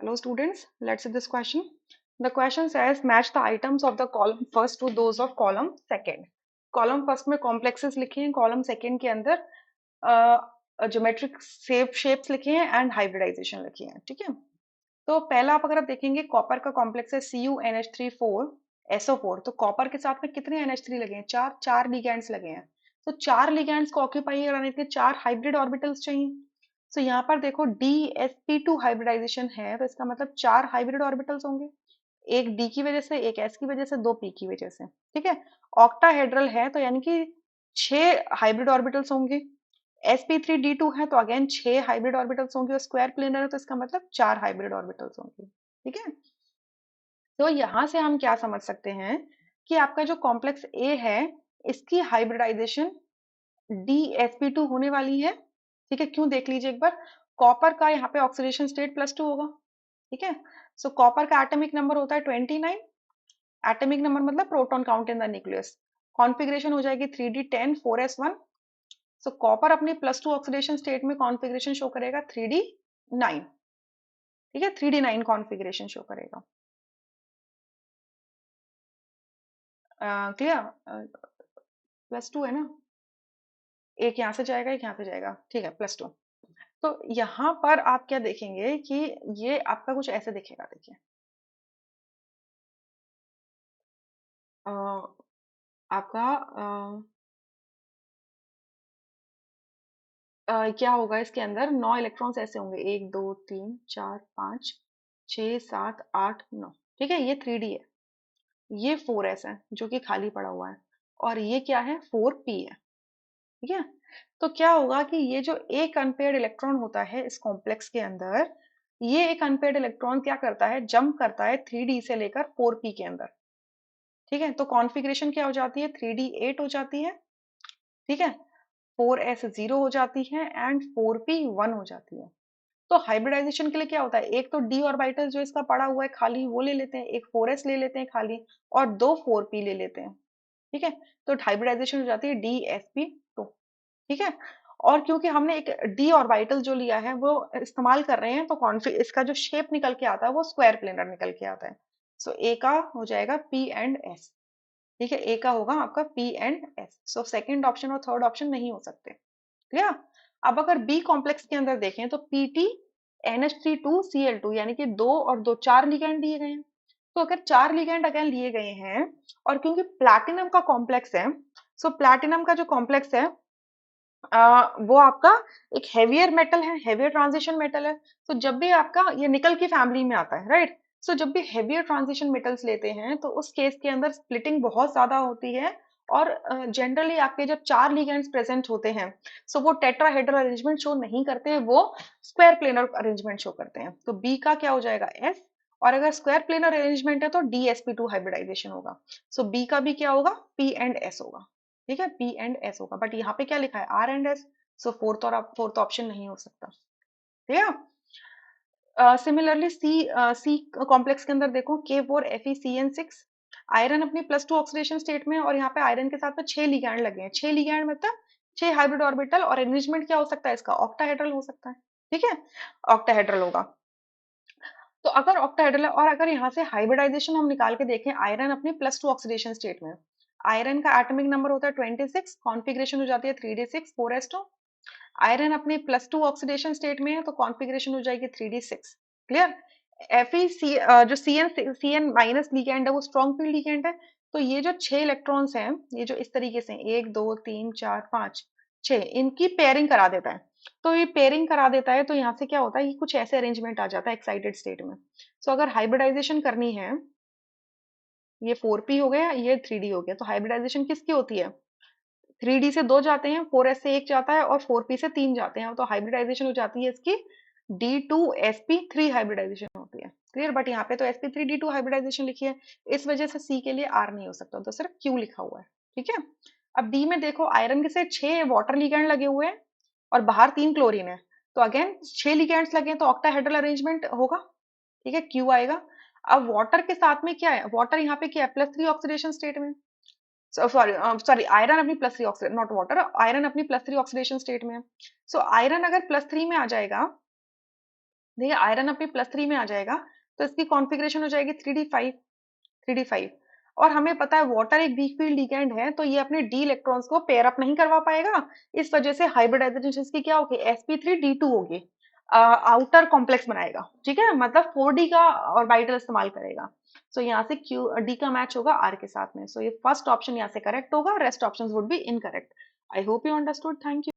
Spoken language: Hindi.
Hello students, let's see this question. The question says match the items of the column first to those of column second. Column first में complexes लिखे हैं, column second के अंदर geometric shapes लिखे हैं and hybridization लिखी हैं, ठीक है। तो पहला आप अगर आप देखेंगे कॉपर का कॉम्प्लेक्स है CuNH3 4 SO4, तो कॉपर के साथ में कितने NH3 लगे हैं? चार लिगैंड्स लगे हैं। तो चार लिगैंड्स को ऑक्यूपाई कराने के लिए चार हाइब्रिड ऑर्बिटल्स चाहिए। तो यहाँ पर देखो DsP2 हाइब्रिडाइजेशन है, तो इसका मतलब चार हाइब्रिड ऑर्बिटल्स होंगे, एक D की वजह से, एक S की वजह से, दो P की वजह से, ठीक है। ऑक्टाहेड्रल है तो यानी कि छह हाइब्रिड ऑर्बिटल्स होंगे। sp3d2 है तो अगेन छह हाइब्रिड ऑर्बिटल्स होंगे, और स्क्वायर प्लेनर है तो इसका मतलब चार हाइब्रिड ऑर्बिटल्स होंगे, ठीक है। तो यहां से हम क्या समझ सकते हैं कि आपका जो कॉम्प्लेक्स ए है इसकी हाइब्रिडाइजेशन DsP2 होने वाली है, ठीक है। क्यों, देख लीजिए एक बार। कॉपर का यहाँ पे ऑक्सीडेशन स्टेट +2 होगा, ठीक है। सो कॉपर का एटॉमिक नंबर होता है 29, एटॉमिक नंबर मतलब proton count in the nucleus. Configuration हो जाएगी 3d10 4s1। सो कॉपर अपने +2 ऑक्सीडेशन स्टेट में कॉन्फ़िगरेशन शो करेगा 3d9, ठीक है, 3d9 कॉन्फ़िगरेशन शो करेगा। क्लियर? +2 है ना, एक यहाँ से जाएगा, एक यहाँ पे जाएगा, ठीक है, +2। तो यहाँ पर आप क्या देखेंगे कि ये आपका कुछ ऐसे दिखेगा, देखिए। अ, आपका क्या होगा इसके अंदर, 9 इलेक्ट्रॉन्स ऐसे होंगे, 1 2 3 4 5 6 7 8 9, ठीक है। ये 3d है, ये 4s है जो कि खाली पड़ा हुआ है, और ये क्या है, 4p है, ठीक है। तो क्या होगा कि ये जो एक अनपेयर्ड इलेक्ट्रॉन होता है इस कॉम्प्लेक्स के अंदर, ये एक अनपेयर्ड इलेक्ट्रॉन क्या करता है, जंप करता है 3d से लेकर 4p के अंदर, ठीक है। तो कॉन्फ़िगरेशन क्या हो जाती है, 3d8 हो जाती है, ठीक है, 4s 0 हो जाती है एंड 4p 1 हो जाती है। तो हाइब्रिडाइजेशन के लिए क्या होता है, एक तो d ऑर्बिटल जो इसका पड़ा हुआ है खाली वो ले लेते हैं, एक 4s ले लेते हैं खाली, और दो 4p ले लेते हैं, ठीक है। तो हाइब्रिडाइजेशन हो जाती है DsP2, ठीक है। और क्योंकि हमने एक d ऑर्बिटल जो लिया है वो इस्तेमाल कर रहे हैं, तो कॉन्फिग इसका जो शेप निकल के आता है वो स्क्वायर प्लेनर निकल के आता है। सो ए का हो जाएगा P एंड S, ठीक है, ए का होगा आपका P and S। So second option और थर्ड ऑप्शन नहीं हो सकते, क्लियर। अब अगर बी कॉम्प्लेक्स के अंदर देखें तो PT NH32Cl2 यानी कि दो और दो चार लिगैंड दिए गए हैं। तो अगर चार लिगैंड अगेन लिए गए हैं, और क्योंकि प्लैटिनम का कॉम्प्लेक्स है, सो प्लैटिनम का जो कॉम्प्लेक्स है वो आपका एक हेवियर मेटल है, हेवियर ट्रांजिशन मेटल है। तो जब भी आपका ये निकल की फैमिली में आता है, राइट। सो जब भी हेवियर ट्रांजिशन मेटल्स लेते हैं तो उस केस के अंदर स्प्लिटिंग बहुत ज्यादा होती है, और जनरली आपके जब चार लिगेंड्स प्रेजेंट होते हैं, सो वो टेट्राहेड्रल अरेंजमेंट शो नहीं करते हैं, वो स्क्वायर प्लेनर अरेंजमेंट शो करते हैं। तो बी का क्या हो जाएगा, एस, और अगर स्क्वायर प्लेनर अरेंजमेंट है तो DsP2 हाइब्रिडाइजेशन होगा। सो बी का भी क्या होगा, P एंड S होगा, ठीक है, P एंड S होगा। बट यहाँ पे क्या लिखा है, R and S, so fourth option नहीं हो सकता, ठीक है। सिमिलरली सी कॉम्प्लेक्स के अंदर देखो K4FeCN6, आयरन अपनी +2 ऑक्सीडेशन स्टेट में, और यहाँ पे आयरन के साथ में 6 लिगैंड लगे हैं, 6 लिगैंड मतलब 6 हाइब्रिड ऑर्बिटल, और अरेंजमेंट क्या हो सकता है इसका, ऑक्टाहेड्रल हो सकता है, ठीक है, ऑक्टाहेड्रल होगा। तो अगर ऑक्टाहेड्रल, और अगर यहाँ से हाइब्रिडाइजेशन हम निकाल के देखें, आयरन अपनी +2 ऑक्सीडेशन स्टेट में, आयरन का एटॉमिक नंबर होता है 26, कॉन्फ़िगरेशन हो जाती है 3d6 4s2। आयरन अपने +2 ऑक्सीडेशन स्टेट में है तो कॉन्फ़िगरेशन हो जाएगी 3d6, क्लियर। Fe जो Cn माइनस लिगैंड है वो स्ट्रॉन्ग फील्ड लिगैंड है। तो ये जो 6 इलेक्ट्रॉन्स हैं, ये जो इस तरीके से 1 2 3 4 5 6, इनकी पेयरिंग करा देता है। तो ये पेयरिंग करा देता है तो यहाँ से क्या होता है, ये कुछ ऐसे अरेंजमेंट आ जाता है एक्साइटेड स्टेट में। सो अगर हाइब्रिडाइजेशन करनी है, ये 4p हो गया, ये 3d हो गया, तो हाइब्रिडाइजेशन किसकी होती है, 3d से दो जाते हैं, 4s से एक जाता है, और 4p से तीन जाते हैं, तो हाइब्रिडाइजेशन हो जाती है इसकी D2sp3 हाइब्रिडाइजेशन होती है, क्लियर। बट यहाँ पे तो sp3d2 हाइब्रिडाइजेशन लिखी है, इस वजह से C के लिए R नहीं हो सकता, तो सिर्फ Q लिखा हुआ है, ठीक है। अब D में देखो, आयरन के से 6 वाटर लिगैंड लगे हुए हैं और बाहर 3 क्लोरीन है, तो अगेन 6 लिगैंड्स लगे हैं तो ऑक्टाहेड्रल अरेंजमेंट होगा, ठीक है, Q आएगा। अब वाटर के साथ में क्या है, वाटर यहाँ पे क्या है, +3 ऑक्सीडेशन स्टेट में, सॉरी आयरन अपनी +3 ऑक्सीडेशन, नॉट वाटर, आयरन अपनी +3 ऑक्सीडेशन स्टेट में है। सो आयरन अगर +3 में आ जाएगा देखिए आयरन अपनी +3 में आ जाएगा, तो इसकी कॉन्फ़िगरेशन हो जाएगी 3d5, 3d5। और हमें पता है वाटर एक वीक फील्ड लिगैंड है, तो ये अपने डी इलेक्ट्रॉन्स को पेयर अप नहीं करवा पाएगा। इस वजह से हाइब्रिडाइजेशन इसकी क्या होगी, sp3d2 होगी। आउटर कॉम्प्लेक्स बनाएगा, ठीक है, मतलब 4d का ऑर्बिटल इस्तेमाल करेगा। सो यहाँ से क्यू डी का मैच होगा आर के साथ में। सो ये फर्स्ट ऑप्शन यहाँ से करेक्ट होगा, rest options would be incorrect. I hope you understood. Thank you.